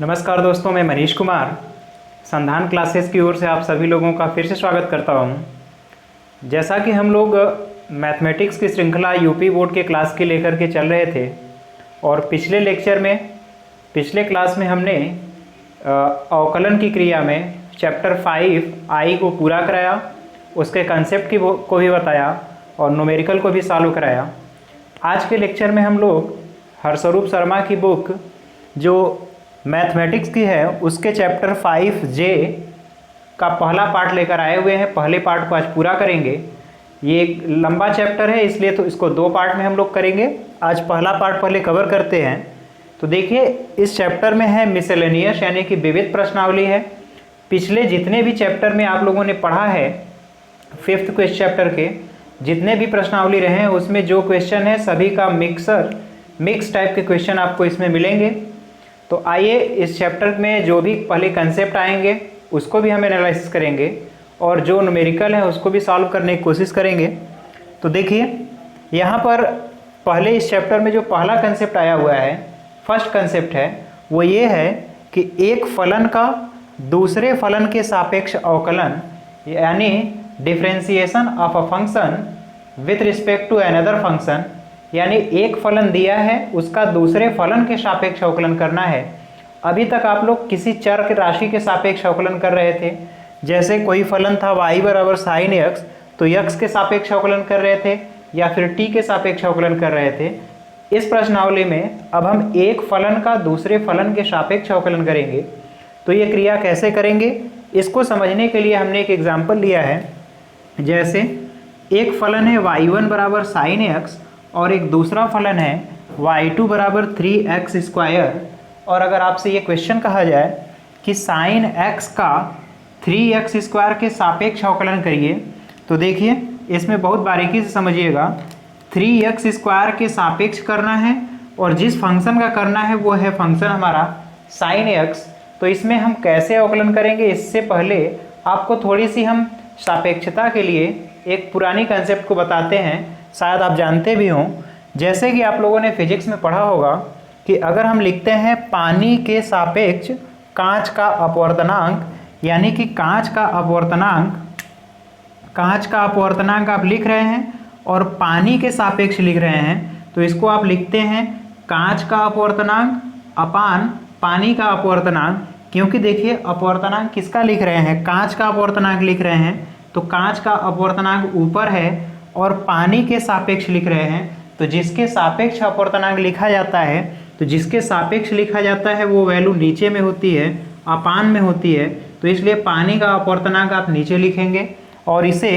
नमस्कार दोस्तों, मैं मनीष कुमार संधान क्लासेस की ओर से आप सभी लोगों का फिर से स्वागत करता हूं। जैसा कि हम लोग मैथमेटिक्स की श्रृंखला यूपी बोर्ड के क्लास के लेकर के चल रहे थे और पिछले क्लास में हमने अवकलन की क्रिया में चैप्टर 5 आई को पूरा कराया, उसके कंसेप्ट को भी बताया और न्यूमेरिकल को भी सॉल्व कराया। आज के लेक्चर में हम लोग हरस्वरूप शर्मा की बुक जो मैथमेटिक्स की है उसके चैप्टर 5J का पहला पार्ट लेकर आए हुए हैं। पहले पार्ट को आज पूरा करेंगे। ये एक लंबा चैप्टर है, इसलिए तो इसको 2 पार्ट में हम लोग करेंगे। आज पहला पार्ट पहले कवर करते हैं। तो देखिए, इस चैप्टर में है मिसलेनियस यानी कि विविध प्रश्नावली है। पिछले जितने भी चैप्टर में आप लोगों ने पढ़ा है 5th क्वेश्चन चैप्टर के जितने भी प्रश्नावली रहे हैं उसमें जो क्वेश्चन है सभी का मिक्स टाइप के क्वेश्चन आपको इसमें मिलेंगे। तो आइए इस चैप्टर में जो भी पहले कंसेप्ट आएंगे उसको भी हम एनालिसिस करेंगे और जो न्यूमेरिकल है उसको भी सॉल्व करने की कोशिश करेंगे। तो देखिए, यहाँ पर पहले इस चैप्टर में जो पहला कंसेप्ट आया हुआ है, फर्स्ट कंसेप्ट है, वो ये है कि एक फलन का दूसरे फलन के सापेक्ष अवकलन यानी differentiation of a function with respect to another function, यानी एक फलन दिया है उसका दूसरे फलन के सापेक्ष अवकलन करना है। अभी तक आप लोग किसी चर की राशि के सापेक्ष अवकलन कर रहे थे। जैसे कोई फलन था y बराबर साइन x, तो x के सापेक्ष अवकलन कर रहे थे या फिर t के सापेक्ष अवकलन कर रहे थे। इस प्रश्नावली में अब हम एक फलन का दूसरे फलन के सापेक्ष अवकलन करेंगे। तो ये क्रिया कैसे करेंगे इसको समझने के लिए हमने एक एग्जाम्पल लिया है। जैसे एक फलन है y1 बराबर साइन x और एक दूसरा फलन है y2 बराबर 3x स्क्वायर। और अगर आपसे ये क्वेश्चन कहा जाए कि साइन x का 3x स्क्वायर के सापेक्ष अवकलन करिए, तो देखिए इसमें बहुत बारीकी से समझिएगा। 3x स्क्वायर के सापेक्ष करना है और जिस फंक्शन का करना है वो है फंक्शन हमारा साइन x। तो इसमें हम कैसे अवकलन करेंगे, इससे पहले आपको थोड़ी सी हम सापेक्षता के लिए एक पुरानी कंसेप्ट को बताते हैं, शायद आप जानते भी हों। जैसे कि आप लोगों ने फिजिक्स में पढ़ा होगा कि अगर हम लिखते हैं पानी के सापेक्ष कांच का अपवर्तनांक, यानी कि कांच का अपवर्तनांक आप लिख रहे हैं और पानी के सापेक्ष लिख रहे हैं, तो इसको आप लिखते हैं कांच का अपवर्तनांक अपान पानी का अपवर्तनांक। क्योंकि देखिए अपवर्तनांक किसका लिख रहे हैं, कांच का अपवर्तनांक लिख रहे हैं, तो कांच का अपवर्तनांक ऊपर है और पानी के सापेक्ष लिख रहे हैं। तो जिसके सापेक्ष अपवर्तनांक लिखा जाता है, तो जिसके सापेक्ष लिखा जाता है वो वैल्यू नीचे में होती है, अपान में होती है। तो इसलिए पानी का अपवर्तनांक आप नीचे लिखेंगे और इसे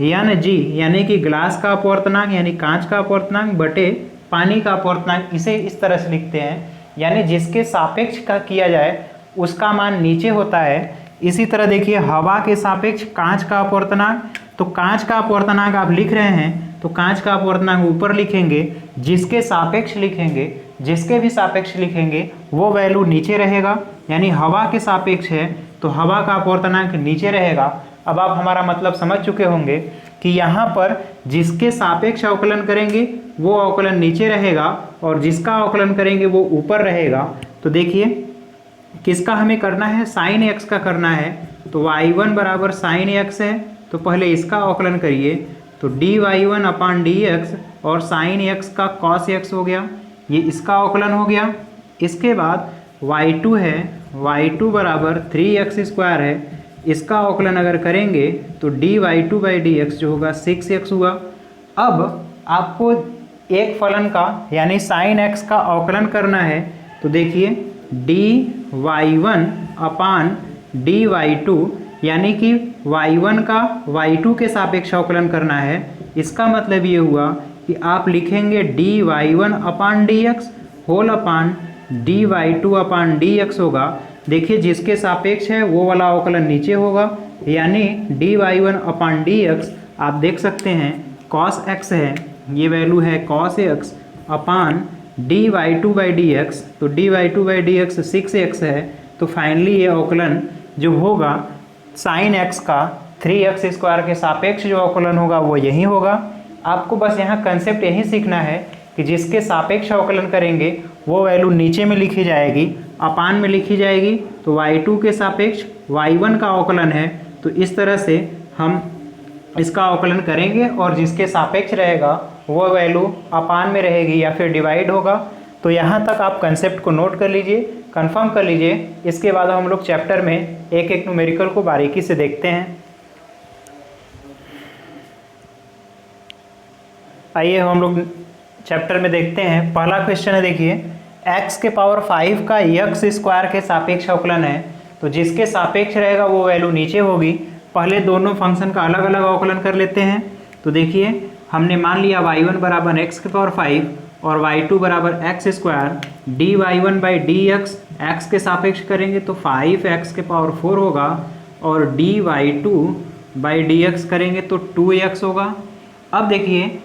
Ng यानी कि ग्लास का अपवर्तनांक यानी कांच का अपवर्तनांक बटे पानी का अपवर्तनांक, इसे इस तरह से लिखते हैं। यानी जिसके सापेक्ष का किया जाए उसका मान नीचे होता है। इसी तरह देखिए हवा के सापेक्ष कांच का अपवर्तनांक, तो कांच का अपवर्तनांक आप लिख रहे हैं तो कांच का अपवर्तनांक ऊपर लिखेंगे, जिसके सापेक्ष लिखेंगे, जिसके भी सापेक्ष लिखेंगे वो वैल्यू नीचे रहेगा। यानी हवा के सापेक्ष है तो हवा का अपवर्तनांक नीचे रहेगा। अब आप हमारा मतलब समझ चुके होंगे कि यहाँ पर जिसके सापेक्ष अवकलन करेंगे वो अवकलन नीचे रहेगा और जिसका अवकलन करेंगे वो ऊपर रहेगा। तो देखिए किसका हमें करना है, साइन x का करना है। तो y1 बराबर साइन x है, तो पहले इसका अवकलन करिए, तो dy1 अपान dx और साइन x का cos x हो गया, ये इसका अवकलन हो गया। इसके बाद y2 है, y2 बराबर 3x स्क्वायर है, इसका अवकलन अगर करेंगे तो dy2 बाई dx जो होगा 6x हुआ। अब आपको एक फलन का यानी साइन x का अवकलन करना है, तो देखिए dy1 अपान dy2 यानी कि y1 का y2 के सापेक्ष अवकलन करना है। इसका मतलब ये हुआ कि आप लिखेंगे dy1 अपान dx होल अपान dy2 अपान dx होगा। देखिए जिसके सापेक्ष है वो वाला अवकलन नीचे होगा, यानी dy1 अपान dx आप देख सकते हैं cos x है, ये वैल्यू है cos x upon dy2 by dx, तो dy2 बाई dx 6x है। तो फाइनली ये अवकलन जो होगा साइन x का 3x स्क्वायर के सापेक्ष जो अवकलन होगा वो यही होगा। आपको बस यहाँ कंसेप्ट यही सीखना है कि जिसके सापेक्ष अवकलन करेंगे वो वैल्यू नीचे में लिखी जाएगी, अपान में लिखी जाएगी। तो y2 के सापेक्ष y1 का अवकलन है, तो इस तरह से हम इसका अवकलन करेंगे और जिसके सापेक्ष रहेगा वो वैल्यू अपान में रहेगी या फिर डिवाइड होगा। तो यहाँ तक आप कंसेप्ट को नोट कर लीजिए, कंफर्म कर लीजिए। इसके बाद हम लोग चैप्टर में एक एक न्यूमेरिकल को बारीकी से देखते हैं। आइए हम लोग चैप्टर में देखते हैं। पहला क्वेश्चन है, देखिए x के पावर 5 का x स्क्वायर के सापेक्ष अवकलन है। तो जिसके सापेक्ष रहेगा वो वैल्यू नीचे होगी। पहले दोनों फंक्शन का अलग अलग अवकलन कर लेते हैं। तो देखिए हमने मान लिया y1 बराबर x के पावर 5 और y2 बराबर x square, D Y one by D X के सापेक्ष करेंगे तो 5x के पावर 4 होगा और D Y two by D x करेंगे तो 2x होगा। अब देखिए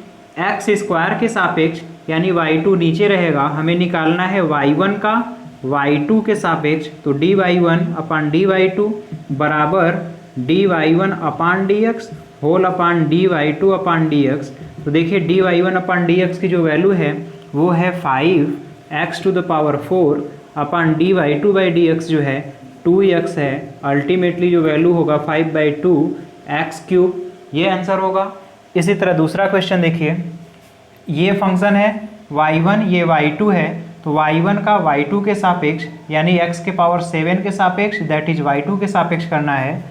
x स्क्वायर के सापेक्ष यानी y2 नीचे रहेगा, हमें निकालना है y1 का y2 के सापेक्ष। तो d Y one upon d Y two बराबर d Y one upon D x whole upon d Y two upon D x. तो देखिए d Y one upon D x की जो वैल्यू है वो है 5x to the power 4 upon d Y two by D x जो है 2x है। अल्टीमेटली जो वैल्यू होगा 5/2 x क्यूब, ये आंसर होगा। इसी तरह दूसरा क्वेश्चन देखिए, ये फंक्शन है y1, ये y2 है। तो y1 का y2 के सापेक्ष यानी x के पावर 7 के सापेक्ष दैट इज y2 के सापेक्ष करना है।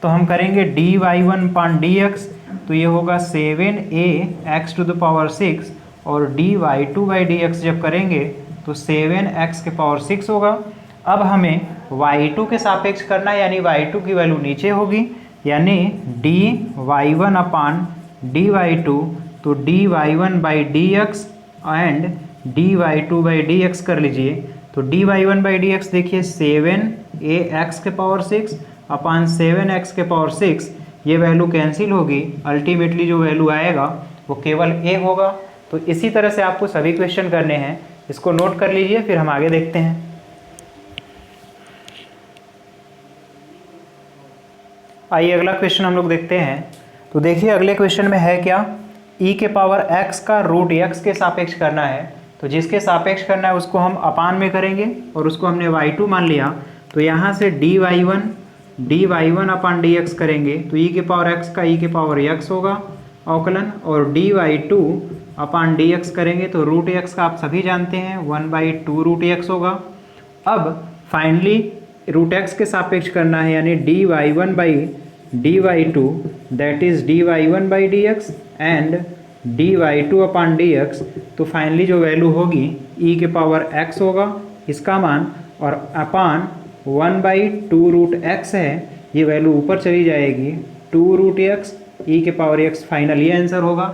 तो हम करेंगे डी वाई वन पान डी एक्स, तो ये होगा 7a x to the power 6 और D Y two by D x जब करेंगे तो 7x के पावर 6 होगा। अब हमें y2 के सापेक्ष करना है यानी y2 की वैल्यू नीचे होगी, यानी D Y one upon d Y two, तो d Y one by D x and D Y two by D x कर लीजिए। तो d Y one by D x देखिए 7a x के पावर 6 अपान 7x के पावर 6, ये value cancel होगी। Ultimately जो वैल्यू आएगा वो केवल a होगा। तो इसी तरह से आपको सभी क्वेश्चन करने हैं, इसको नोट कर लीजिए, फिर हम आगे देखते हैं। आइए अगला क्वेश्चन हम लोग देखते हैं। तो देखिए अगले क्वेश्चन में है क्या, e के पावर x का रूट x के सापेक्ष करना है। तो जिसके सापेक्ष करना है उसको हम अपान में करेंगे और उसको हमने y2 मान लिया। तो यहाँ से D Y one upon D x करेंगे तो e के पावर x का e के पावर x होगा अवकलन, और D Y two upon D x करेंगे तो रूट x का आप सभी जानते हैं 1/2 रूट x होगा। अब फाइनली रूट x के सापेक्ष करना है यानी D Y one by D Y two that is D Y one by D x and D Y two upon D x. तो फाइनली जो वैल्यू होगी e के पावर x होगा इसका मान, और अपान 1/2 रूट x है, ये वैल्यू ऊपर चली जाएगी 2 रूट x e के पावर x, फाइनल ये आंसर होगा।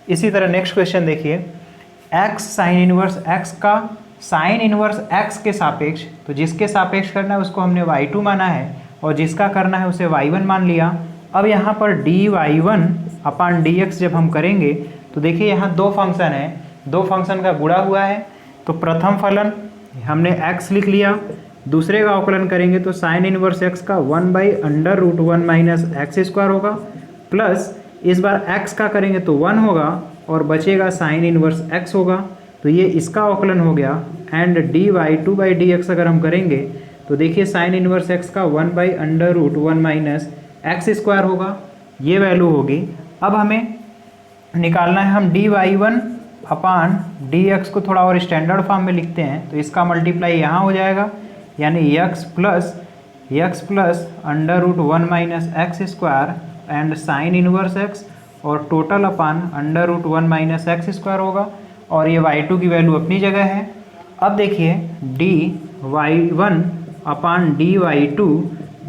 इसी तरह नेक्स्ट क्वेश्चन देखिए, x साइन इनवर्स x का साइन इनवर्स x के सापेक्ष, तो जिसके सापेक्ष करना है उसको हमने y2 माना है और जिसका करना है उसे y1 मान लिया। अब यहाँ पर D Y one upon D x जब हम करेंगे तो देखिए यहाँ दो फंक्शन है, दो फंक्शन का गुणा हुआ है। तो प्रथम फलन हमने x लिख लिया, दूसरे का अवकलन करेंगे तो साइन इनवर्स x का 1/√1 माइनस एक्स स्क्वायर होगा, प्लस इस बार x का करेंगे तो 1 होगा और बचेगा साइन इनवर्स x होगा। तो ये इसका अवकलन हो गया। And D Y two by D X अगर हम करेंगे तो देखिए साइन इनवर्स x का 1/√1 माइनस एक्स स्क्वायर होगा, ये वैल्यू होगी। अब हमें निकालना है, हम D Y one upon D X को थोड़ा और स्टैंडर्ड फॉर्म में लिखते हैं तो इसका मल्टीप्लाई यहाँ हो जाएगा, यानी x plus √1 minus x square and sine inverse x और टोटल अपान √1 माइनस एक्स स्क्वायर होगा, और ये y2 की वैल्यू अपनी जगह है। अब देखिए d Y one upon d Y two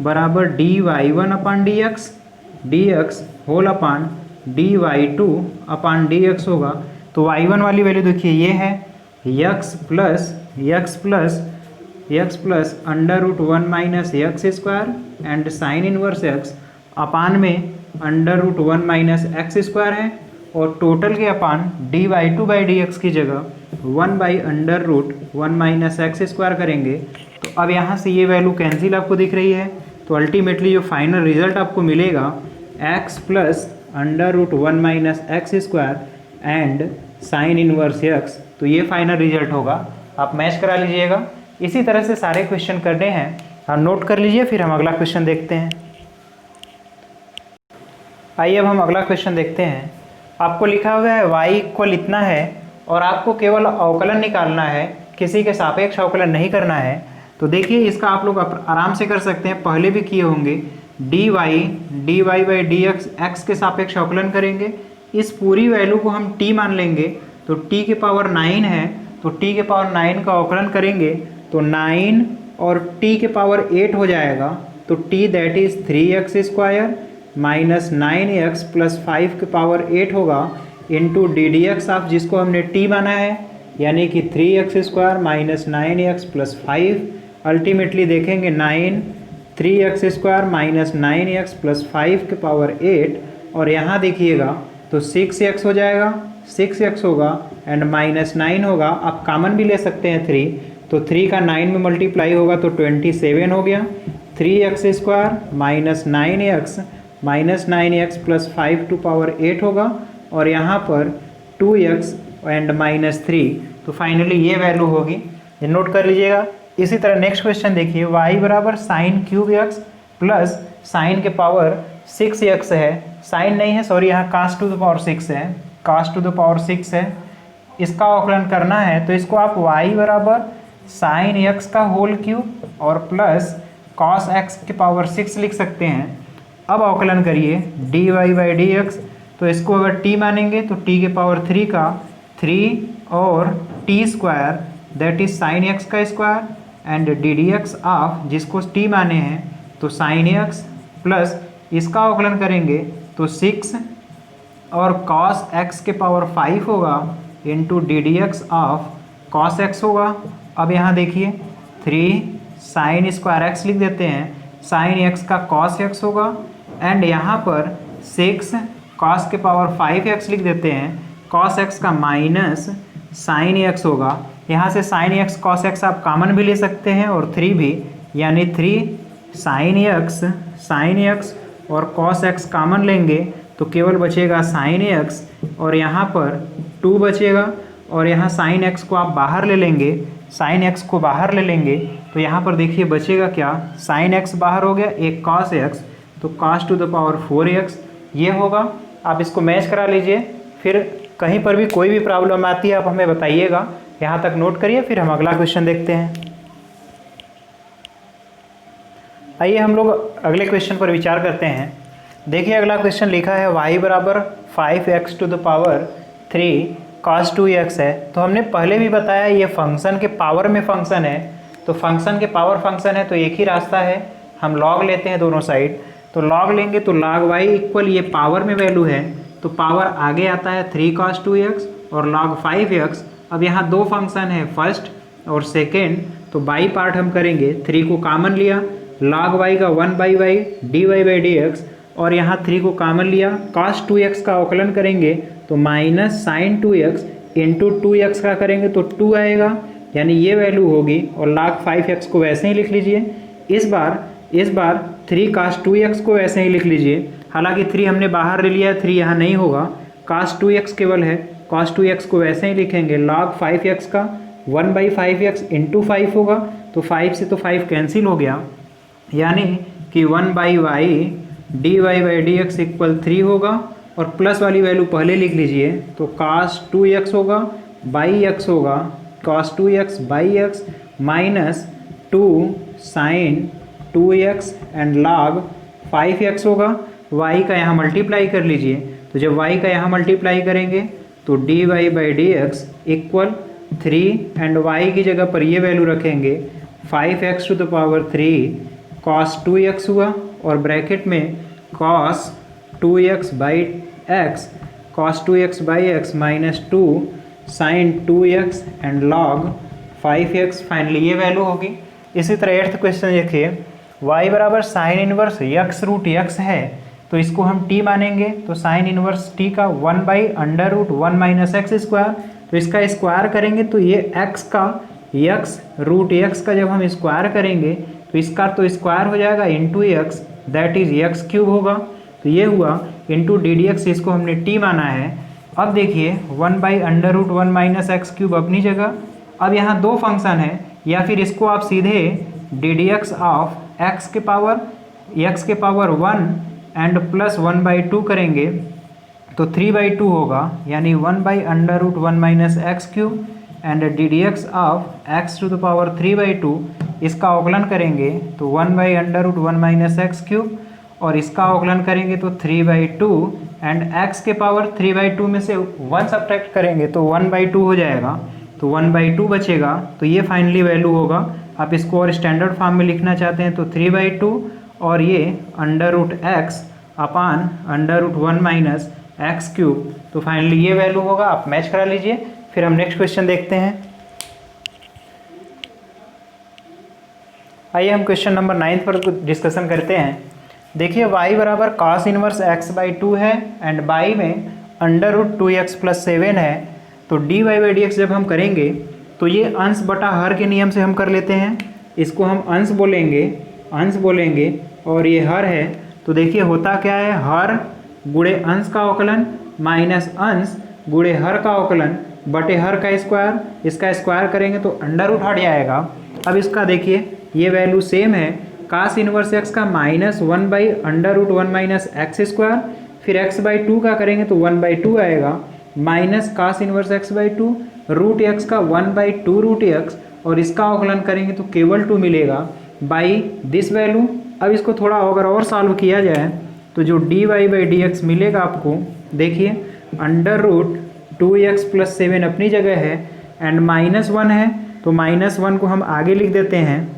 बराबर d Y one upon D x whole upon d Y two upon D x होगा। तो y1 वाली वैल्यू देखिए ये है x plus √1 minus x square and sine inverse x upon में √1 minus x square है, और टोटल के upon d Y two by D x की जगह 1/√1 माइनस एक्स स्क्वायर करेंगे। तो अब यहाँ से ये वैल्यू कैंसिल आपको दिख रही है। तो अल्टीमेटली जो फाइनल रिजल्ट आपको मिलेगा x plus √1 minus x square and sine inverse x तो ये फाइनल रिजल्ट होगा। आप मैच करा लीजिएगा। इसी तरह से सारे क्वेश्चन करने हैं, आप नोट कर लीजिए, फिर हम अगला क्वेश्चन देखते हैं। आइए अब हम अगला क्वेश्चन देखते हैं। आपको लिखा हुआ है y इक्वल इतना है और आपको केवल अवकलन निकालना है, किसी के सापेक्ष अवकलन नहीं करना है। तो देखिए इसका आप लोग आराम से कर सकते हैं, पहले भी किए होंगे। dy बाई dx x के सापेक्ष अवकलन करेंगे, इस पूरी वैल्यू को हम t मान लेंगे, तो t के पावर 9 है, तो t के पावर 9 का अवकलन करेंगे तो 9 और t के पावर 8 हो जाएगा, तो t that is 3x square minus 9x plus 5 के पावर 8 होगा into D D x of जिसको हमने t माना है, यानी कि 3x square minus 9x plus 5। Ultimately देखेंगे 9 3x square minus 9x plus 5 के पावर 8, और यहाँ देखिएगा तो 6x हो जाएगा, 6x होगा एंड माइनस 9 होगा। आप कॉमन भी ले सकते हैं 3, तो 3 का 9 में मल्टीप्लाई होगा तो 27 हो गया। 3x square minus 9x minus 9x plus 5 to power 8 होगा, और यहाँ पर 2x एंड माइनस 3, तो फाइनली ये वैल्यू होगी, ये नोट कर लीजिएगा। इसी तरह नेक्स्ट क्वेश्चन देखिए, y बराबर sine cube x plus sign के पावर 6x है, साइन नहीं है सॉरी, यहाँ कास टू द पावर 6 है, कास टू द पावर 6 है, इसका अवकलन करना है। तो इसको आप y बराबर साइन x का होल क्यूब और प्लस कॉस x के पावर 6 लिख सकते हैं। अब अवकलन करिए dy बाई डी एक्स, तो इसको अगर t मानेंगे तो t के पावर 3 का 3 और t square that is sine x का square and D D x of जिसको t माने हैं तो साइन x प्लस इसका अवकलन करेंगे तो 6 और cos x के पावर 5 होगा into D D x of cos x होगा। अब यहाँ देखिए 3 साइन स्क्वायर x लिख देते हैं, साइन x का cos x होगा एंड यहाँ पर 6 cos के पावर 5x लिख देते हैं, cos x का माइनस साइन x होगा। यहाँ से साइन x cos x आप कॉमन भी ले सकते हैं और 3 भी, यानी 3 साइन x और cos x कॉमन लेंगे तो केवल बचेगा साइन x, और यहाँ पर 2 बचेगा, और यहाँ साइन x को आप बाहर ले लेंगे, साइन x को बाहर ले लेंगे तो यहाँ पर देखिए बचेगा क्या, साइन x बाहर हो गया, एक cos x, तो cos to the power 4x ये होगा। आप इसको मैच करा लीजिए, फिर कहीं पर भी कोई भी प्रॉब्लम आती है आप हमें बताइएगा। यहाँ तक नोट करिए, फिर हम अगला क्वेश्चन देखते हैं। आइए हम लोग अगले क्वेश्चन पर विचार करते हैं। देखिए अगला क्वेश्चन लिखा है y बराबर 5x to the power 3 cos 2x है। तो हमने पहले भी बताया ये फंक्शन के पावर में फंक्शन है, तो फंक्शन के पावर फंक्शन है तो एक ही रास्ता है, हम लॉग लेते हैं दोनों साइड। तो लॉग लेंगे तो log y इक्वल ये पावर में वैल्यू है तो पावर आगे आता है 3 cos 2x और log 5x। अब यहाँ दो फंक्शन है, फर्स्ट और सेकेंड, तो बाई पार्ट हम करेंगे, 3 को कॉमन लिया, log y का 1 by Y D Y by D X, और यहाँ 3 को कॉमन लिया, cos 2x का अवकलन करेंगे तो minus sign 2x into 2x का करेंगे तो 2 आएगा, यानी ये वैल्यू होगी, और log 5x को वैसे ही लिख लीजिए। इस बार 3 cos 2x को वैसे ही लिख लीजिए, हालांकि 3 हमने बाहर ले लिया, 3 यहाँ नहीं होगा, cos 2x केवल है, cos 2x को वैसे ही लिखेंगे, log 5x का 1 बाई 5x इंटू 5 होगा, तो 5 से तो 5 कैंसिल हो गया, यानी कि 1 by Y D Y by D x equal 3 होगा, और प्लस वाली वैल्यू पहले लिख लीजिए, तो cos 2x होगा बाई x होगा, cos 2x by x minus 2 sine 2x and log 5x होगा। y का यहाँ मल्टीप्लाई कर लीजिए, तो जब y का यहाँ मल्टीप्लाई करेंगे तो d Y by D x equal 3 and y की जगह पर ये वैल्यू रखेंगे 5x to the power 3 cos 2x हुआ, और ब्रैकेट में cos 2x by x, cos 2x by x minus 2 sine 2x and log 5x, finally ये value होगी। इसी तरह 8th क्वेश्चन देखिए, y बराबर sine inverse x root x है, तो इसको हम t मानेंगे, तो साइन इनवर्स t का 1 by under root 1 minus x square, तो इसका स्क्वायर करेंगे तो ये x का x रूट x का जब हम स्क्वायर करेंगे तो इसका तो स्क्वायर हो जाएगा into x that is x cube होगा, तो ये हुआ इंटू डी डी एक्स, इसको हमने t माना है, अब देखिए 1/√1 माइनस एक्स क्यूब अपनी जगह। अब यहाँ दो फंक्शन है, या फिर इसको आप सीधे ddx ऑफ x के पावर 1 एंड प्लस 1/2 करेंगे तो 3/2 होगा, यानी 1/√1 minus x cube and ddx of x to the power 3/2। इसका अवकलन करेंगे तो 1/√1 माइनस एक्स क्यूब, और इसका अवकलन करेंगे तो 3/2 एंड x के पावर 3/2 में से 1 सब्ट्रैक्ट करेंगे तो 1/2 हो जाएगा, तो 1/2 बचेगा। तो ये फाइनली वैल्यू होगा। आप इसको और स्टैंडर्ड फॉर्म में लिखना चाहते हैं तो 3/2 और ये √x अपान √1 माइनस एक्स क्यूब, तो फाइनली ये वैल्यू होगा। आप मैच करा लीजिए। फिर हम नेक्स्ट क्वेश्चन देखते हैं। आइए हम क्वेश्चन नंबर 9 पर डिस्कशन करते हैं। देखिए y बराबर cos इनवर्स x/2 है एंड y में √2x + 7 है। तो dy/dx जब हम करेंगे तो ये अंश बटा हर के नियम से हम कर लेते हैं। इसको हम अंश बोलेंगे और ये हर है। तो देखिए होता क्या है, हर गुणे अंश का अवकलन माइनस अंश गुणे हर का अवकलन बटे हर का स्क्वायर। इसका स्क्वायर करेंगे तो अंडर रूट हट जाएगा। अब इसका देखिए ये वैल्यू सेम है, cos इनवर्स x का -1/√1 माइनस एक्स स्क्वायर, फिर x/2 का करेंगे तो 1/2 आएगा, minus cos inverse x/2 √x का 1/2√x, और इसका अवकलन करेंगे तो केवल 2 मिलेगा बाई दिस वैल्यू। अब इसको थोड़ा अगर और सॉल्व किया जाए तो जो dy/dx मिलेगा आपको, देखिए √2x + 7 अपनी जगह है एंड -1 है, तो -1 को हम आगे लिख देते हैं,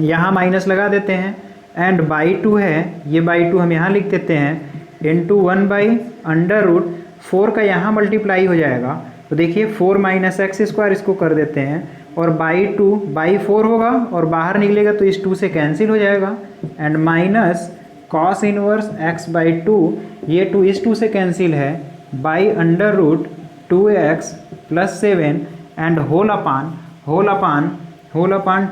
यहाँ माइनस लगा देते हैं, एंड /2 है, ये /2 हम यहाँ लिख देते हैं, इंटू 1/√4 का यहाँ मल्टीप्लाई हो जाएगा। तो देखिए 4 माइनस एक्स स्क्वायर इसको कर देते हैं, और /4 होगा और बाहर निकलेगा तो इस 2 से कैंसिल हो जाएगा, and minus cos inverse x/2, ये 2 इस 2 से कैंसिल है, by √2x + 7 and whole upon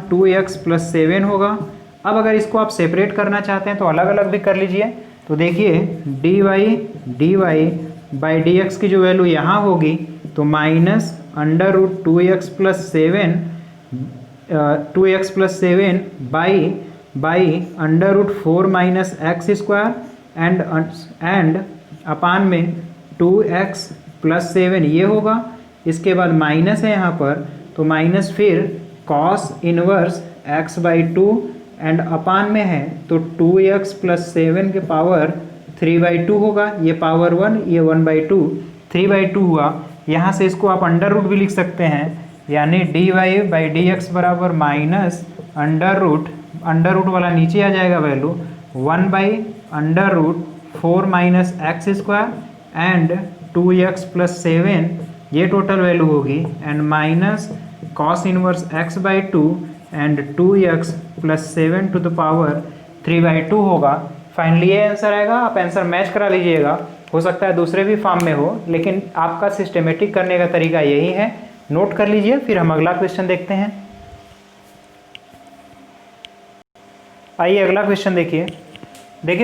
2x + 7 होगा। अब अगर इसको आप सेपरेट करना चाहते हैं तो अलग अलग भी कर लीजिए। तो देखिए dy/dx की जो वैल्यू यहाँ होगी तो minus √2x + 7 by √4 minus x square and upon में 2x + 7 ये होगा। इसके बाद माइनस है यहाँ पर, तो माइनस फिर cos inverse x/2 and upon में है तो 2x + 7 के पावर 3/2 होगा। ये पावर 1, ये 1/2, 3/2 हुआ। यहाँ से इसको आप अंडर रूट भी लिख सकते हैं, यानी dy/dx बराबर माइनस अंडर रूट वाला नीचे आ जाएगा value 1/√4 minus x square and 2x + 7 ये टोटल वैल्यू होगी, and minus cos inverse x/2 and 2x + 7 to the power 3/2 होगा। फाइनली ये आंसर आएगा। आप आंसर मैच करा लीजिएगा, हो सकता है दूसरे भी फॉर्म में हो, लेकिन आपका सिस्टमेटिक करने का तरीका यही है। नोट कर लीजिए। फिर हम अगला क्वेश्चन देखते हैं। आइए अगला क्वेश्चन देखिए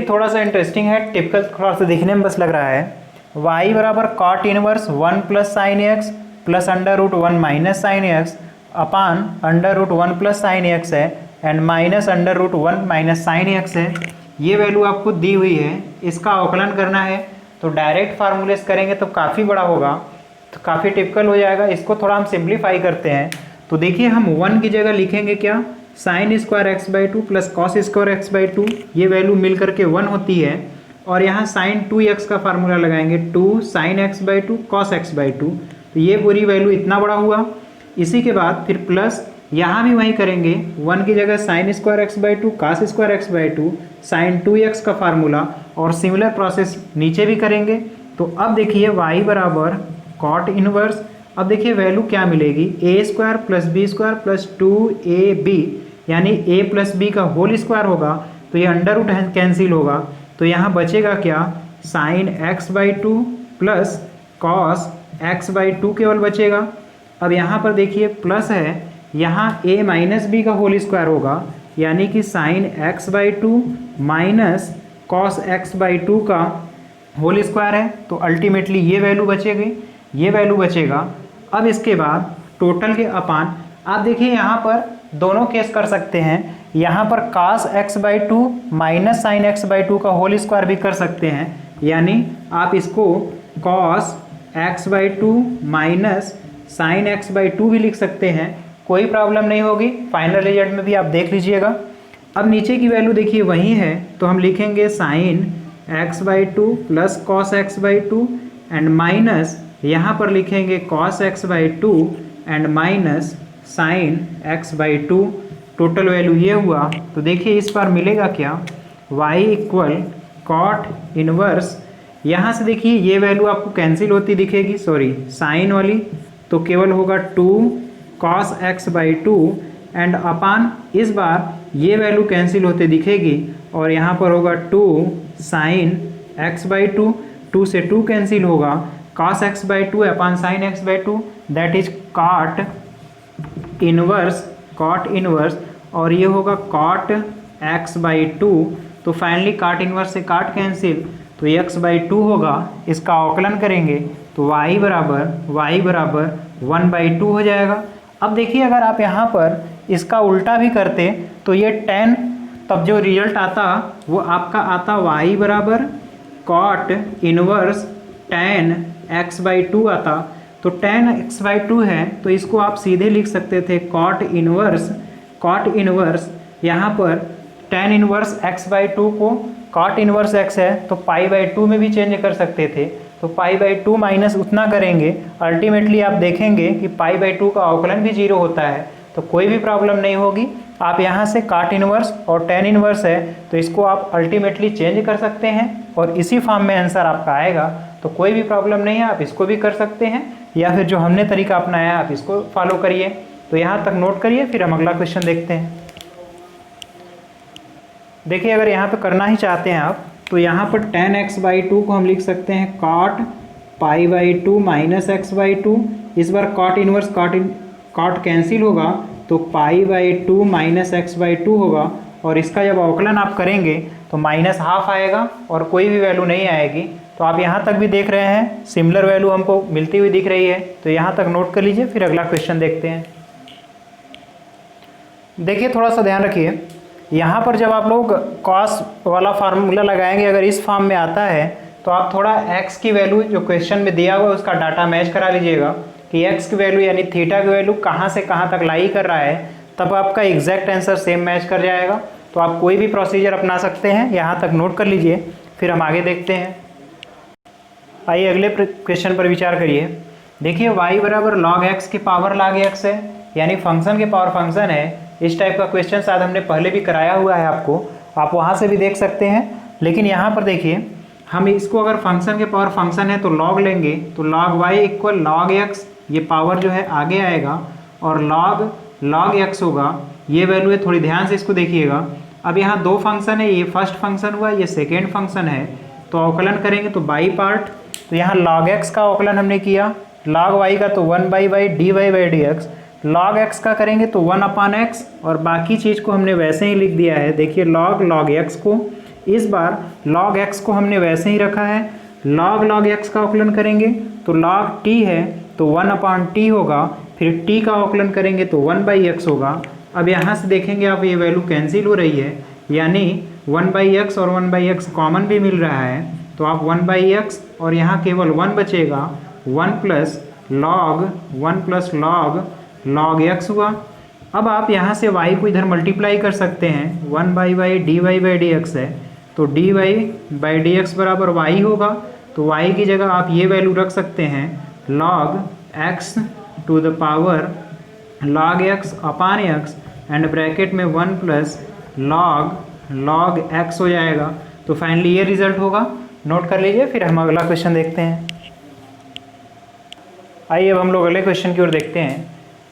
थोड़ा सा इंटरेस्टिंग है, टिपिकल थोड़ा सा दिखने में बस लग रहा है। y बराबर cot inverse 1 + sin x plus √1 minus sine x upon √1 + sin x है, and minus √1 minus sine x है। ये वैल्यू आपको दी हुई है, इसका अवकलन करना है। तो डायरेक्ट फार्मूलेस करेंगे तो काफ़ी बड़ा होगा, तो काफ़ी टिपिकल हो जाएगा। इसको थोड़ा हम सिंप्लीफाई करते हैं। तो देखिए हम 1 की जगह लिखेंगे क्या, sin² x/2 plus cos² x/2, ये वैल्यू मिल करके 1 होती है। और यहाँ sin 2x का फार्मूला लगाएंगे, 2 sin x/2 cos x/2, तो ये पूरी वैल्यू इतना बड़ा हुआ। इसी के बाद फिर प्लस यहाँ भी वही करेंगे, 1 की जगह sin² x/2 cos² x/2 sin 2x का फार्मूला, और सिमिलर प्रोसेस नीचे भी करेंगे। तो अब देखिए y बराबर cot इनवर्स, अब देखिए वैल्यू क्या मिलेगी, a² + b² + 2ab, यानी a + b का होल स्क्वायर होगा। तो ये अंडर रूट कैंसिल होगा, तो यहाँ बचेगा क्या, sin x/2 plus cos x/2 केवल बचेगा। अब यहाँ पर देखिए प्लस है, यहाँ a - b का होल स्क्वायर होगा, यानी कि sin x/2 minus cos x/2 का होल स्क्वायर है तो अल्टीमेटली ये वैल्यू बचेगी, ये वैल्यू बचेगा। अब इसके बाद टोटल के अपान, आप देखिए यहाँ पर दोनों केस कर सकते हैं। यहाँ पर cos x/2 minus sine x/2 का होल स्क्वायर भी कर सकते हैं, यानी आप इसको cos x/2 minus sine x/2 भी लिख सकते हैं, कोई प्रॉब्लम नहीं होगी। फाइनल रिजल्ट में भी आप देख लीजिएगा। अब नीचे की वैल्यू देखिए वही है, तो हम लिखेंगे sine x/2 plus cos x/2 and minus यहाँ पर लिखेंगे cos x/2 and minus sine x/2। Total value ये हुआ। तो देखिए इस बार मिलेगा क्या, y इक्वल कॉट इनवर्स, यहाँ से देखिए ये वैल्यू आपको कैंसिल होती दिखेगी, सॉरी साइन वाली, तो केवल होगा 2 cos x/2 एंड अपान इस बार ये वैल्यू कैंसिल होते दिखेगी और यहाँ पर होगा 2 साइन x/2, 2 से 2 कैंसिल होगा, cos x/2 upon sine x/2 that is cot inverse और ये होगा cot x/2। तो फाइनली cot इनवर्स से cot कैंसिल, तो x/2 होगा। इसका अवकलन करेंगे तो y बराबर 1/2 हो जाएगा। अब देखिए अगर आप यहाँ पर इसका उल्टा भी करते तो ये tan, तब जो रिजल्ट आता वो आपका आता y बराबर cot इनवर्स tan x/2 आता। तो tan x/2 है तो इसको आप सीधे लिख सकते थे cot इनवर्स यहाँ पर tan इनवर्स x/2 को cot इनवर्स x है तो पाई/2 में भी चेंज कर सकते थे, तो पाई/2 माइनस उतना करेंगे, अल्टीमेटली आप देखेंगे कि पाई/2 का अवकलन भी 0 होता है, तो कोई भी प्रॉब्लम नहीं होगी। आप यहाँ से cot इनवर्स और tan इनवर्स है तो इसको आप अल्टीमेटली चेंज कर सकते हैं और इसी फॉर्म में आंसर आपका आएगा, तो कोई भी प्रॉब्लम नहीं है। आप इसको भी कर सकते हैं या फिर जो हमने तरीका अपनाया आप इसको फॉलो करिए। तो यहाँ तक नोट करिए, फिर हम अगला क्वेश्चन देखते हैं। देखिए अगर यहाँ पे करना ही चाहते हैं आप तो यहाँ पर tan x/2 को हम लिख सकते हैं cot पाई/2 माइनस x/2। इस बार cot इनवर्स cot कैंसिल होगा तो पाई/2 माइनस x/2 होगा और इसका जब अवकलन आप करेंगे तो -½ आएगा और कोई भी वैल्यू नहीं आएगी। तो आप यहाँ तक भी देख रहे हैं सिमिलर वैल्यू हमको मिलती हुई दिख रही है, तो यहाँ तक नोट कर लीजिए, फिर अगला क्वेश्चन देखते हैं। देखिए थोड़ा सा ध्यान रखिए, यहाँ पर जब आप लोग कॉस वाला फार्मूला लगाएंगे, अगर इस फॉर्म में आता है तो आप थोड़ा x की वैल्यू जो क्वेश्चन में दिया हुआ है उसका डाटा मैच करा लीजिएगा कि x की वैल्यू यानी थीटा की वैल्यू कहाँ से कहाँ तक लाई कर रहा है, तब आपका एग्जैक्ट आंसर सेम मैच कर जाएगा। तो आप कोई भी प्रोसीजर अपना सकते हैं, यहाँ तक नोट कर लीजिए, फिर हम आगे देखते हैं। आइए अगले क्वेश्चन पर विचार करिए। देखिए y बराबर log x की पावर log x है, यानी फंक्शन के पावर फंक्शन है। इस टाइप का क्वेश्चन शायद हमने पहले भी कराया हुआ है आपको, आप वहाँ से भी देख सकते हैं। लेकिन यहाँ पर देखिए हम इसको अगर फंक्शन के पावर फंक्शन है तो log लेंगे, तो log y equal log x, ये पावर जो है आगे आएगा और log x होगा, ये वैल्यू है। थोड़ी ध्यान से इसको देखिएगा। अब यहाँ दो फंक्शन है, ये फर्स्ट फंक्शन हुआ, ये सेकेंड फंक्शन है, तो अवकलन करेंगे तो बाई पार्ट। तो यहाँ log x का अवकलन हमने किया, log y का तो 1/y dy/dx, log x का करेंगे तो 1/x और बाकी चीज़ को हमने वैसे ही लिख दिया है। देखिए log x को, इस बार log x को हमने वैसे ही रखा है। log x का अवकलन करेंगे तो log t है तो 1/t होगा, फिर t का अवकलन करेंगे तो 1/x होगा। अब यहाँ से देखेंगे आप ये वैल्यू कैंसिल हो रही है, यानी 1/x और 1/x कॉमन भी मिल रहा है, तो आप 1/x और यहाँ केवल 1 बचेगा, 1 प्लस log x हुआ। अब आप यहाँ से y को इधर मल्टीप्लाई कर सकते हैं, 1/y dy/dx है तो dy/dx बराबर y होगा। तो y की जगह आप ये वैल्यू रख सकते हैं log x to the power log x upon x and bracket में 1 प्लस log x हो जाएगा। तो फाइनली ये रिजल्ट होगा, नोट कर लीजिए, फिर हम अगला क्वेश्चन देखते हैं। आइए अब हम लोग अगले क्वेश्चन की ओर देखते हैं।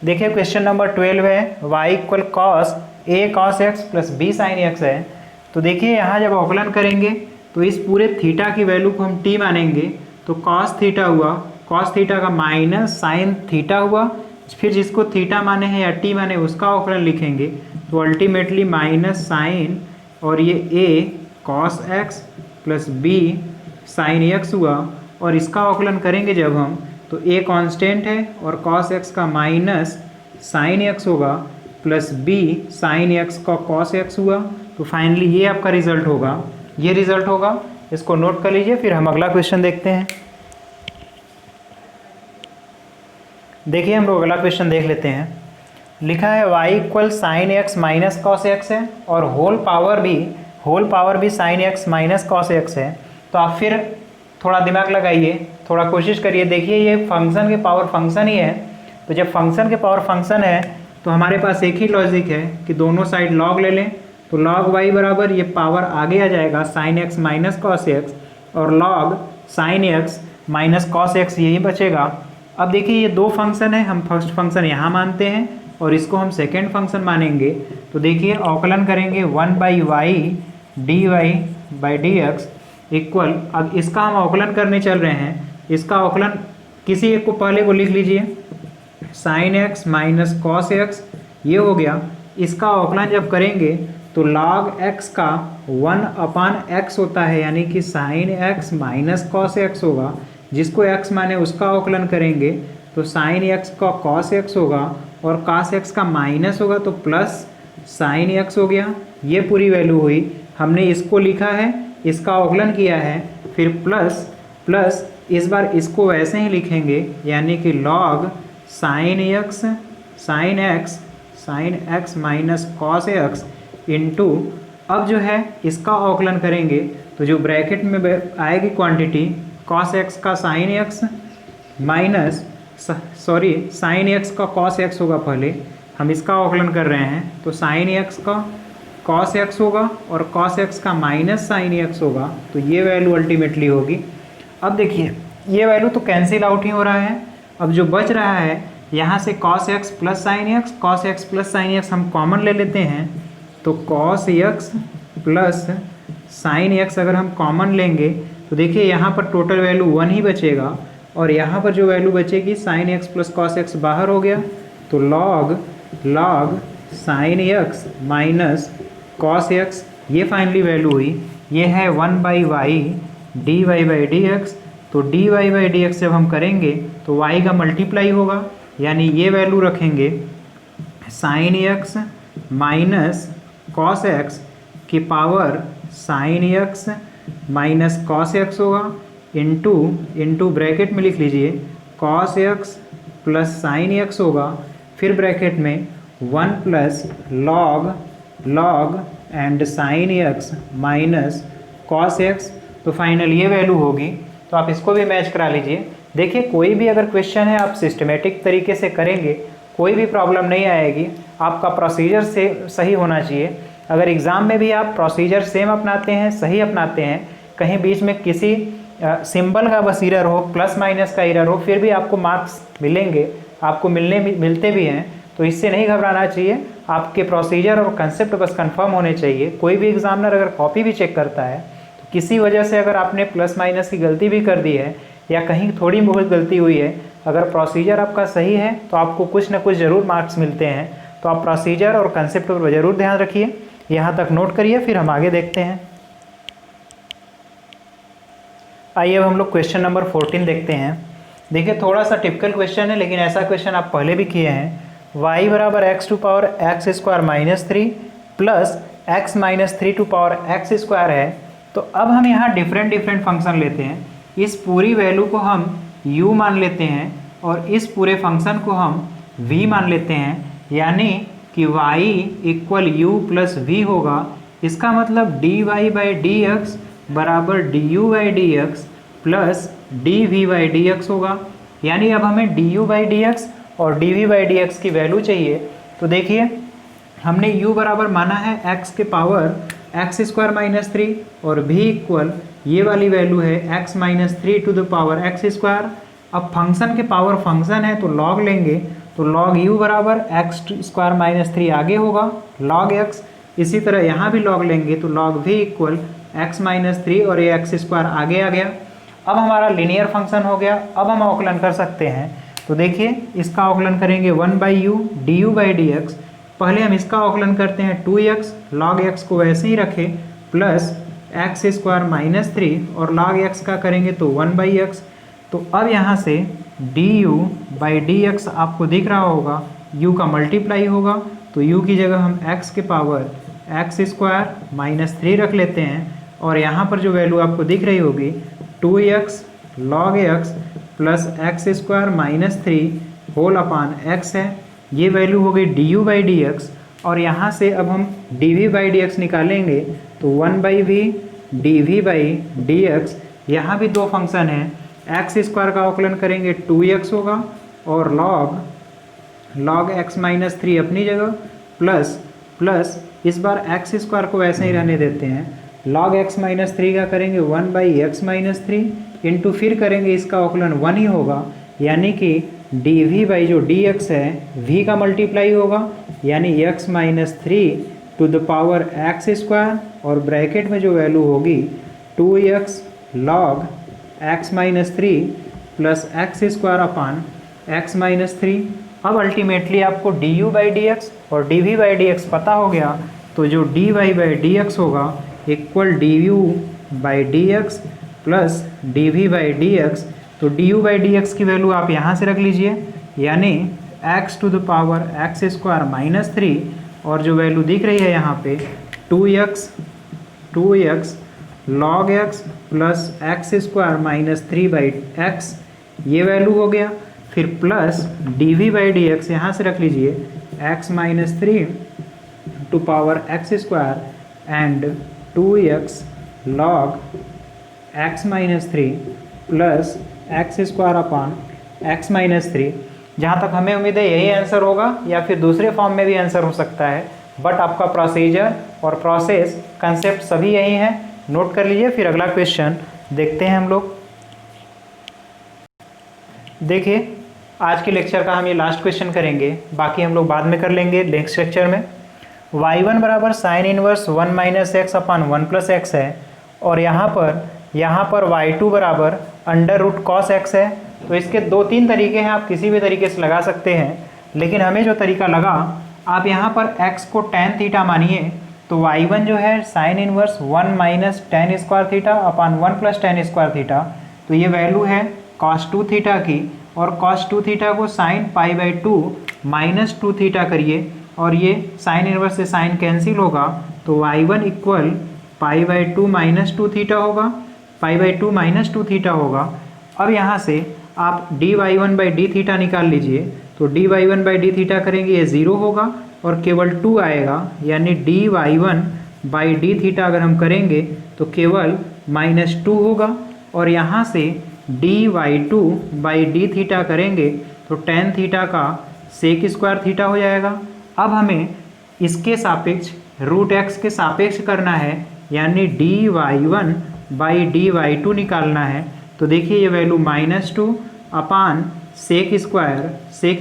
देखिए क्वेश्चन नंबर 12 है, y equal cos a cos x plus b sin x है। तो देखिए यहाँ जब अवकलन करेंगे तो इस पूरे थीटा की वैल्यू को हम t मानेंगे, तो cos थीटा हुआ, cos थीटा का माइनस sin थीटा हुआ, फिर जिसको थीटा माने हैं या t माने उसका अवकलन लिखेंगे, तो अल्टीमेटली माइनस साइन और ये a cos x plus b sine x हुआ, और इसका अवकलन करेंगे जब हम तो a कांस्टेंट है और कॉस एक्स का माइनस साइन एक्स होगा प्लस b साइन एक्स का कॉस एक्स हुआ। तो फाइनली ये आपका रिजल्ट होगा, ये रिजल्ट होगा। इसको नोट कर लीजिए। फिर हम अगला क्वेश्चन देखते हैं। देखिए हम लोग अगला क्वेश्चन देख लेते हैं। लिखा है y equal sign x minus cos x है और होल पावर भी sign x minus cos x है। तो आप फिर थोड़ा दिमाग लगाइए, थोड़ा कोशिश करिए। देखिए ये फंक्शन के पावर फंक्शन ही है, तो जब फंक्शन के पावर फंक्शन है तो हमारे पास एक ही लॉजिक है कि दोनों साइड लॉग ले लें। तो लॉग y बराबर ये पावर आगे आ जाएगा sine x minus cos x, और log sine x minus cos x यही बचेगा। अब देखिए ये दो फंक्शन है, हम फर्स्ट फंक्शन यहाँ मानते हैं और इसको हम सेकेंड फंक्शन मानेंगे। तो देखिए अवकलन करेंगे 1/y dy/dx इक्वल, अब इसका हम अवकलन करने चल रहे हैं। इसका अवकलन किसी एक को पहले को लिख लीजिए, sign x minus cos x ये हो गया। इसका अवकलन जब करेंगे तो log x का 1/x होता है, यानी कि sign x minus cos x होगा। जिसको x माने उसका अवकलन करेंगे तो साइन एक्स का कॉस एक्स होगा और कॉस एक्स का माइनस होगा तो प्लस साइन एक्स हो गया। ये पूरी वैल्यू हुई। हमने इसको लिखा है, इसका अवकलन किया है, फिर प्लस इस बार इसको वैसे ही लिखेंगे, यानी कि log sign x minus cos x into, अब जो है इसका अवकलन करेंगे तो जो ब्रैकेट में आएगी क्वांटिटी कॉस एक्स का sign x minus sine x का कॉस एक्स होगा। पहले हम इसका अवकलन कर रहे हैं तो साइन एक्स का कॉस एक्स होगा और कॉस एक्स का माइनस साइन एक्स होगा। तो ये वैल्यू अल्टीमेटली होगी। अब देखिए ये वैल्यू तो कैंसिल आउट ही हो रहा है। अब जो बच रहा है यहाँ से cos x plus sine x हम कॉमन ले लेते हैं। तो cos x plus sine x अगर हम कॉमन लेंगे तो देखिए यहाँ पर टोटल वैल्यू 1 ही बचेगा, और यहाँ पर जो वैल्यू बचेगी sine x plus cos x बाहर हो गया। तो log sign x minus cos x ये फाइनली वैल्यू हुई। ये है 1/y dy/dx। तो dy/dx जब हम करेंगे तो y का मल्टीप्लाई होगा, यानी ये वैल्यू रखेंगे sine x minus cos x की power sine x minus cos x होगा इंटू ब्रैकेट में लिख लीजिए cos x plus sine x होगा, फिर ब्रैकेट में 1 plus log and sine x minus cos x. तो फाइनल ये वैल्यू होगी। तो आप इसको भी मैच करा लीजिए। देखिए कोई भी अगर क्वेश्चन है आप सिस्टमेटिक तरीके से करेंगे कोई भी प्रॉब्लम नहीं आएगी। आपका प्रोसीजर से सही होना चाहिए। अगर एग्ज़ाम में भी आप प्रोसीजर सेम अपनाते हैं, सही अपनाते हैं, कहीं बीच में किसी सिंबल का बस एरर हो, प्लस माइनस का एरर हो, फिर भी आपको मार्क्स मिलेंगे, आपको मिलते भी हैं। तो इससे नहीं घबराना चाहिए। आपके प्रोसीजर और कंसेप्ट बस कंफर्म होने चाहिए। कोई भी एग्जामिनर अगर कॉपी भी चेक करता है तो किसी वजह से अगर आपने प्लस माइनस की गलती भी कर दी है या कहीं थोड़ी बहुत गलती हुई है, अगर प्रोसीजर आपका सही है तो आपको कुछ ना कुछ ज़रूर मार्क्स मिलते हैं। तो आप प्रोसीजर और कंसेप्ट पर ज़रूर ध्यान रखिए। यहाँ तक नोट करिए, फिर हम आगे देखते हैं। आइए अब हम लोग क्वेश्चन नंबर 14 देखते हैं। देखिए थोड़ा सा टिपिकल क्वेश्चन है, लेकिन ऐसा क्वेश्चन आप पहले भी किए हैं। y बराबर x⁻x² प्लस x-3 है। तो अब हम यहाँ डिफरेंट फंक्शन लेते हैं। इस पूरी वैल्यू को हम u मान लेते हैं और इस पूरे फंक्शन को हम v मान लेते हैं, यानी कि y equal u plus v होगा। इसका मतलब dy/dx बराबर du/dx प्लस dv/dx होगा। यानी अब हमें du/dx और dv/dx की वैल्यू चाहिए। तो देखिए हमने u बराबर माना है x के पावर x² - 3 और v इक्वल ये वाली वैल्यू है x-3 to the power x²। अब फंक्शन के पावर फंक्शन है तो log लेंगे, तो log u बराबर x² - 3 आगे होगा log x। इसी तरह यहाँ भी log लेंगे तो log v इक्वल x-3 और ये x² आगे आ गया। अब हमारा लीनियर फंक्शन हो गया। अब हम अवकलन कर सकते हैं। तो देखिए इसका अवकलन करेंगे 1/u du/dx। पहले हम इसका अवकलन करते हैं 2x, log x को वैसे ही रखें, प्लस एक्स स्क्वायर माइनस 3 और log x का करेंगे तो 1/x। तो अब यहाँ से du/dx आपको दिख रहा होगा, u का मल्टीप्लाई होगा, तो u की जगह हम x के पावर एक्स स्क्वायर माइनस 3 रख लेते हैं और यहाँ पर जो वैल्यू आपको दिख रही होगी 2x log x plus x square minus 3 whole upon x है। ये वैल्यू हो गई du/dx और यहाँ से अब हम dv/dx निकालेंगे तो 1/v dv/dx। यहाँ भी दो फंक्शन हैं, एक्स स्क्वायर का अवकलन करेंगे 2x होगा और log x माइनस 3 अपनी जगह प्लस इस बार एक्स स्क्वायर को वैसे ही रहने देते हैं, log x माइनस 3 का करेंगे 1/x माइनस 3 इंटू फिर करेंगे इसका अवकलन 1 ही होगा, यानी कि dv जो dx है v का मल्टीप्लाई होगा, यानी x minus 3 to the power x square और ब्रैकेट में जो वैल्यू होगी 2x log x minus 3 plus x square upon x minus 3। अब अल्टीमेटली आपको du/dx और dv/dx पता हो गया, तो जो dy/dx होगा इक्वल du/dx प्लस dv/dx। तो du/dx की वैल्यू आप यहाँ से रख लीजिए, यानी x to the power x square minus 3 और जो वैल्यू दिख रही है यहाँ पे 2x log x plus x square minus 3/x, ये वैल्यू हो गया। फिर प्लस dv/dx यहाँ से रख लीजिए x minus 3 to power x square and 2x log x minus 3 plus x square upon x minus 3। जहाँ तक हमें उम्मीद है यही आंसर होगा या फिर दूसरे फॉर्म में भी आंसर हो सकता है, बट आपका प्रोसीजर और प्रोसेस कंसेप्ट सभी यही है, नोट कर लीजिए। फिर अगला क्वेश्चन देखते हैं हम लोग। देखिए आज के लेक्चर का हम ये लास्ट क्वेश्चन करेंगे, बाकी हम लोग बाद में कर लेंगे नेक्स्ट लेक्चर में। y1 बराबर sine inverse 1 minus x upon 1 plus x है और यहाँ पर y2 बराबर अंडर रूट कॉस एक्स है। तो इसके 2-3 तरीके हैं, आप किसी भी तरीके से लगा सकते हैं, लेकिन हमें जो तरीका लगा, आप यहाँ पर x को tan थीटा मानिए, तो y1 जो है sine inverse 1 minus tan square theta upon 1 plus tan square theta, तो ये वैल्यू है cos 2 थीटा की, और cos 2 थीटा को साइन π/2 माइनस 2 थीटा करिए और ये साइन इनवर्स से साइन कैंसिल होगा, तो y1 इक्वल π/2 माइनस 2 थीटा होगा, π/2 माइनस 2 थीटा होगा। अब यहाँ से आप dy1/d थीटा निकाल लीजिए, तो dy1/d थीटा करेंगे ये 0 होगा और केवल 2 आएगा, यानी dy1/d थीटा अगर हम करेंगे तो केवल -2 होगा और यहाँ से dy2/d थीटा करेंगे तो tan थीटा का सेक स्क्वायर थीटा हो जाएगा। अब हमें इसके सापेक्ष रूट x के सापेक्ष करना है, यानी dy1/dy2 निकालना है। तो देखिए ये वैल्यू -2 अपान सेक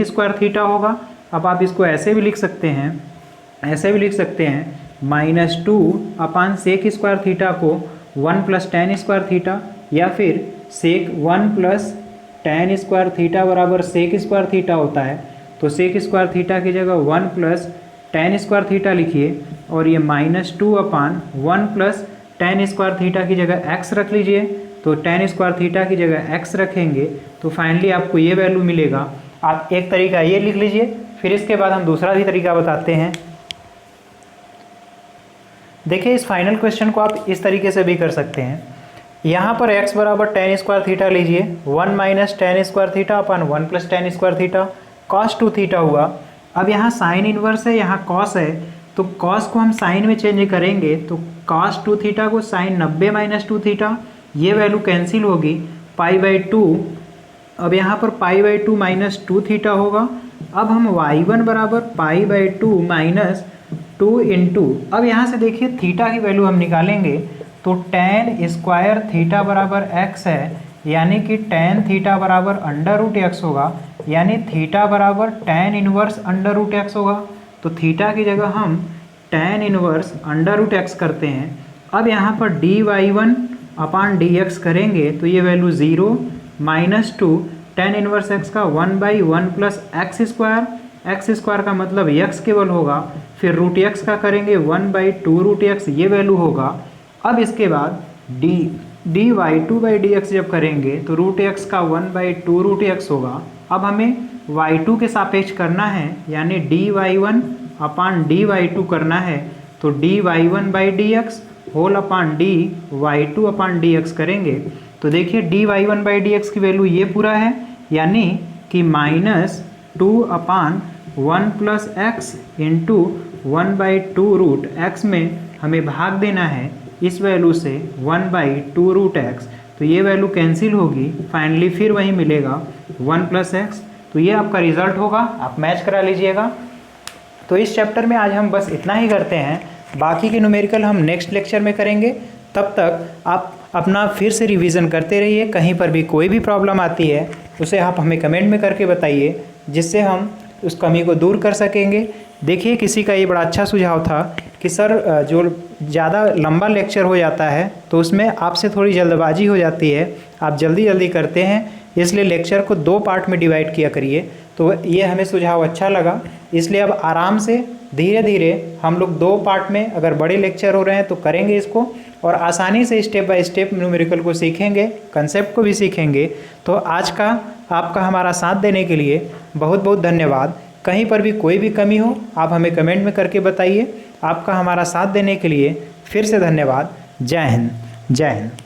स्क्वायर थीटा होगा। अब आप इसको ऐसे भी लिख सकते हैं, -2 अपान सेक स्क्वायर थीटा को 1 प्लस tan स्क्वायर थीटा, या फिर सेक 1 प्लस tan स्क्वायर थीटा बराबर सेक स्क्वायर थीटा होता है, तो सेक स्क्वायर थीटा की जगह 1 प्लस tan स्क्वायर थीटा लिखिए और ये -2 अपान 1 प्लस tan स्क्वायर थीटा की जगह x रख लीजिए, तो tan स्क्वायर थीटा की जगह x रखेंगे तो फाइनली आपको ये वैल्यू मिलेगा। आप एक तरीका ये लिख लीजिए, फिर इसके बाद हम दूसरा भी तरीका बताते हैं। देखिए इस फाइनल क्वेश्चन को आप इस तरीके से भी कर सकते हैं। यहाँ पर x बराबर tan स्क्वायर थीटा लीजिए, 1 माइनस tan स्क्वायर थीटा अपन 1 plus tan square theta cos 2 theta हुआ। अब यहाँ साइन इनवर्स है, यहाँ cos है, तो cos को हम साइन में चेंज करेंगे तो cos 2 थीटा को साइन 90 माइनस 2 थीटा, ये वैल्यू कैंसिल होगी π/2। अब यहाँ पर π/2 माइनस 2 थीटा होगा। अब हम y1 बराबर π/2 माइनस 2 इंटू, अब यहाँ से देखिए थीटा की वैल्यू हम निकालेंगे तो tan स्क्वायर थीटा बराबर x है, यानी कि tan थीटा बराबर अंडर रूट x होगा, यानी थीटा बराबर tan inverse under root x होगा। तो थीटा की जगह हम tan inverse under root x करते हैं। अब यहाँ पर dy1 अपान dx करेंगे तो ये वैल्यू 0 -2 tan इनवर्स x का 1/1 प्लस एक्स स्क्वायर का मतलब x केवल होगा, फिर रूट x का करेंगे 1/2 रूट x, ये वैल्यू होगा। अब इसके बाद d Y two by D x जब करेंगे तो रूट एक्स का 1/2 रूट एक्स होगा। अब हमें y2 के सापेक्ष करना है, यानी D Y one upon d Y two करना है, तो d Y one by D x whole upon d Y two upon D x करेंगे। तो देखिए d Y one by D x की वैल्यू ये पूरा है, यानी कि -2 अपान 1 plus x into 1/2 root x में हमें भाग देना है इस वैल्यू से 1/2 रूट एक्स। तो ये वैल्यू कैंसिल होगी, फाइनली फिर वही मिलेगा 1 प्लस एक्स। तो ये आपका रिजल्ट होगा, आप मैच करा लीजिएगा। तो इस चैप्टर में आज हम बस इतना ही करते हैं, बाकी के न्यूमेरिकल हम नेक्स्ट लेक्चर में करेंगे। तब तक आप अपना फिर से रिवीजन करते रहिए। कहीं पर भी कोई भी प्रॉब्लम आती है उसे आप हमें कमेंट में करके बताइए, जिससे हम उस कमी को दूर कर सकेंगे। देखिए किसी का ये बड़ा अच्छा सुझाव था कि सर जो ज़्यादा लंबा लेक्चर हो जाता है तो उसमें आपसे थोड़ी जल्दबाजी हो जाती है, आप जल्दी जल्दी करते हैं, इसलिए लेक्चर को 2 पार्ट में डिवाइड किया करिए। तो ये हमें सुझाव अच्छा लगा, इसलिए अब आराम से धीरे धीरे हम लोग 2 पार्ट में, अगर बड़े लेक्चर हो रहे हैं तो करेंगे इसको, और आसानी से स्टेप बाय स्टेप न्यूमेरिकल को सीखेंगे, कंसेप्ट को भी सीखेंगे। तो आज का आपका हमारा साथ देने के लिए बहुत बहुत धन्यवाद। कहीं पर भी कोई भी कमी हो आप हमें कमेंट में करके बताइए। आपका हमारा साथ देने के लिए फिर से धन्यवाद। जय हिंद, जय हिंद।